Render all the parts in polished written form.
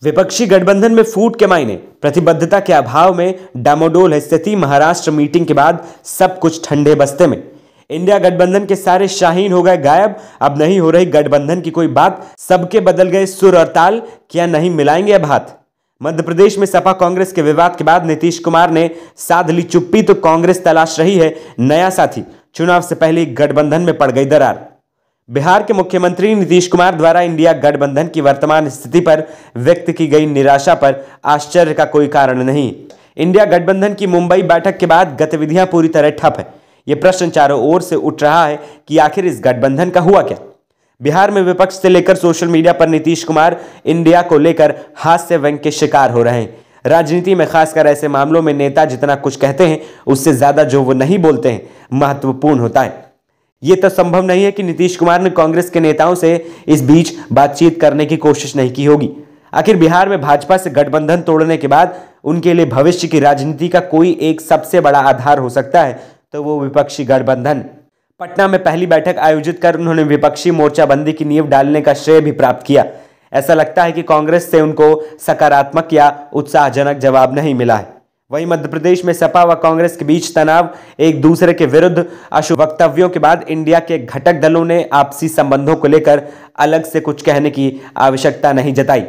विपक्षी गठबंधन में फूट के मायने, प्रतिबद्धता के अभाव में डामाडोल है स्थिति। महाराष्ट्र मीटिंग के बाद सब कुछ ठंडे बस्ते में। इंडिया गठबंधन के सारे शाहीन हो गए गायब। अब नहीं हो रही गठबंधन की कोई बात, सबके बदल गए सुर और ताल। क्या नहीं मिलाएंगे अब हाथ? मध्य प्रदेश में सपा कांग्रेस के विवाद के बाद नीतीश कुमार ने साध ली चुप्पी, तो कांग्रेस तलाश रही है नया साथी। चुनाव से पहले गठबंधन में पड़ गई दरार। बिहार के मुख्यमंत्री नीतीश कुमार द्वारा इंडिया गठबंधन की वर्तमान स्थिति पर व्यक्त की गई निराशा पर आश्चर्य का कोई कारण नहीं। इंडिया गठबंधन की मुंबई बैठक के बाद गतिविधियां पूरी तरह ठप है। यह प्रश्न चारों ओर से उठ रहा है कि आखिर इस गठबंधन का हुआ क्या। बिहार में विपक्ष से लेकर सोशल मीडिया पर नीतीश कुमार इंडिया को लेकर हास्य व्यंग के शिकार हो रहे हैं। राजनीति में खासकर ऐसे मामलों में नेता जितना कुछ कहते हैं, उससे ज्यादा जो वो नहीं बोलते हैं महत्वपूर्ण होता है। यह तो संभव नहीं है कि नीतीश कुमार ने कांग्रेस के नेताओं से इस बीच बातचीत करने की कोशिश नहीं की होगी। आखिर बिहार में भाजपा से गठबंधन तोड़ने के बाद उनके लिए भविष्य की राजनीति का कोई एक सबसे बड़ा आधार हो सकता है, तो वो विपक्षी गठबंधन। पटना में पहली बैठक आयोजित कर उन्होंने विपक्षी मोर्चाबंदी की नींव डालने का श्रेय भी प्राप्त किया। ऐसा लगता है कि कांग्रेस से उनको सकारात्मक या उत्साहजनक जवाब नहीं मिला है। वहीं मध्य प्रदेश में सपा व कांग्रेस के बीच तनाव, एक दूसरे के विरुद्ध अशुभ वक्तव्यों के बाद इंडिया के घटक दलों ने आपसी संबंधों को लेकर अलग से कुछ कहने की आवश्यकता नहीं जताई।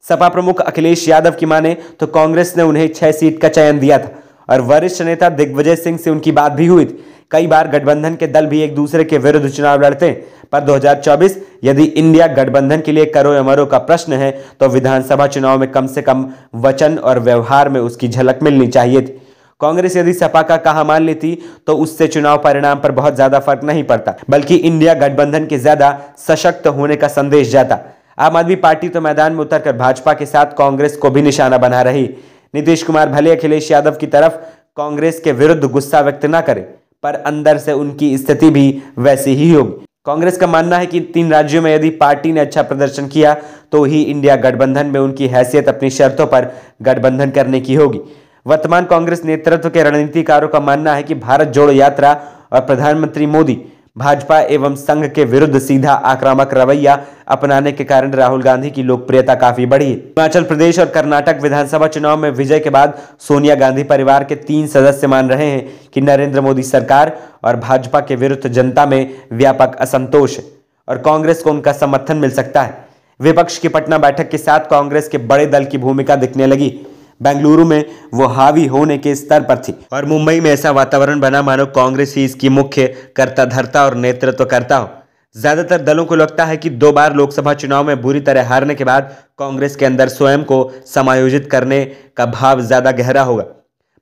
सपा प्रमुख अखिलेश यादव की माने तो कांग्रेस ने उन्हें 6 सीट का चयन दिया था और वरिष्ठ नेता दिग्विजय सिंह से उनकी बात भी हुई थी। कई बार गठबंधन के दल भी एक दूसरे के विरुद्ध चुनाव लड़ते हैं, पर 2024 यदि इंडिया गठबंधन के लिए करो या मरो का प्रश्न है, तो विधानसभा चुनाव में कम से कम वचन और व्यवहार में उसकी झलक मिलनी चाहिए थी। कांग्रेस यदि सपा का कहा मान लेती तो उससे चुनाव परिणाम पर बहुत ज्यादा फर्क नहीं पड़ता, बल्कि इंडिया गठबंधन के ज्यादा सशक्त होने का संदेश जाता। आम आदमी पार्टी तो मैदान में उतरकर भाजपा के साथ कांग्रेस को भी निशाना बना रही। नीतीश कुमार भले अखिलेश यादव की तरफ कांग्रेस के विरुद्ध गुस्सा व्यक्त न करे, पर अंदर से उनकी स्थिति भी वैसी ही होगी। कांग्रेस का मानना है कि 3 राज्यों में यदि पार्टी ने अच्छा प्रदर्शन किया तो ही इंडिया गठबंधन में उनकी हैसियत अपनी शर्तों पर गठबंधन करने की होगी। वर्तमान कांग्रेस नेतृत्व के रणनीतिकारों का मानना है कि भारत जोड़ो यात्रा और प्रधानमंत्री मोदी भाजपा एवं संघ के विरुद्ध सीधा आक्रामक रवैया अपनाने के कारण राहुल गांधी की लोकप्रियता काफी बढ़ी है। हिमाचल प्रदेश और कर्नाटक विधानसभा चुनाव में विजय के बाद सोनिया गांधी परिवार के 3 सदस्य मान रहे हैं कि नरेंद्र मोदी सरकार और भाजपा के विरुद्ध जनता में व्यापक असंतोष है और कांग्रेस को उनका समर्थन मिल सकता है। विपक्ष की पटना बैठक के साथ कांग्रेस के बड़े दल की भूमिका दिखने लगी। बेंगलुरु में वो हावी होने के स्तर पर थी और मुंबई में ऐसा वातावरण बना मानो कांग्रेस ही इसकी मुख्य कर्ता धर्ता और नेतृत्व करता हो। ज्यादातर दलों को लगता है कि 2 बार लोकसभा चुनाव में बुरी तरह हारने के बाद कांग्रेस के अंदर स्वयं को समायोजित करने का भाव ज्यादा गहरा होगा,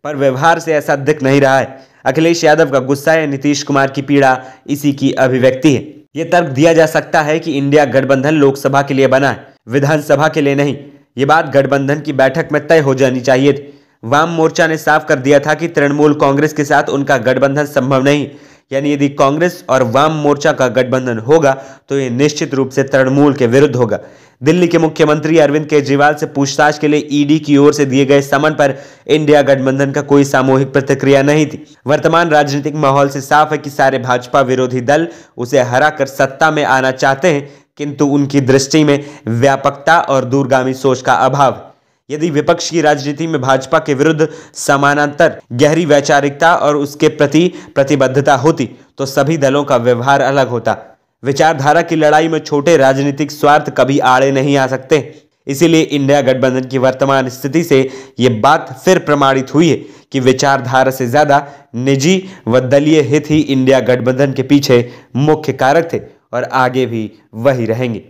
पर व्यवहार से ऐसा दिख नहीं रहा है। अखिलेश यादव का गुस्सा या नीतीश कुमार की पीड़ा इसी की अभिव्यक्ति है। यह तर्क दिया जा सकता है कि इंडिया गठबंधन लोकसभा के लिए बना है, विधानसभा के लिए नहीं। ये बात गठबंधन की बैठक में तय हो जानी चाहिए थी। वाम मोर्चा ने साफ कर दिया था कि तृणमूल कांग्रेस के साथ उनका गठबंधन संभव नहीं, यानी यदि कांग्रेस और वाम मोर्चा का गठबंधन होगा तो ये निश्चित रूप से तृणमूल के विरुद्ध होगा। दिल्ली के मुख्यमंत्री अरविंद केजरीवाल से पूछताछ के लिए ईडी की ओर से दिए गए समन पर इंडिया गठबंधन का कोई सामूहिक प्रतिक्रिया नहीं थी। वर्तमान राजनीतिक माहौल से साफ है कि सारे भाजपा विरोधी दल उसे हराकर सत्ता में आना चाहते हैं, किंतु उनकी दृष्टि में व्यापकता और दूरगामी सोच का अभाव है। यदि विपक्ष की राजनीति में भाजपा के विरुद्ध समानांतर गहरी वैचारिकता और उसके प्रति प्रतिबद्धता होती तो सभी दलों का व्यवहार अलग होता। विचारधारा की लड़ाई में छोटे राजनीतिक स्वार्थ कभी आड़े नहीं आ सकते। इसीलिए इंडिया गठबंधन की वर्तमान स्थिति से यह बात फिर प्रमाणित हुई है कि विचारधारा से ज्यादा निजी व दलीय हित ही इंडिया गठबंधन के पीछे मुख्य कारक थे और आगे भी वही रहेंगे।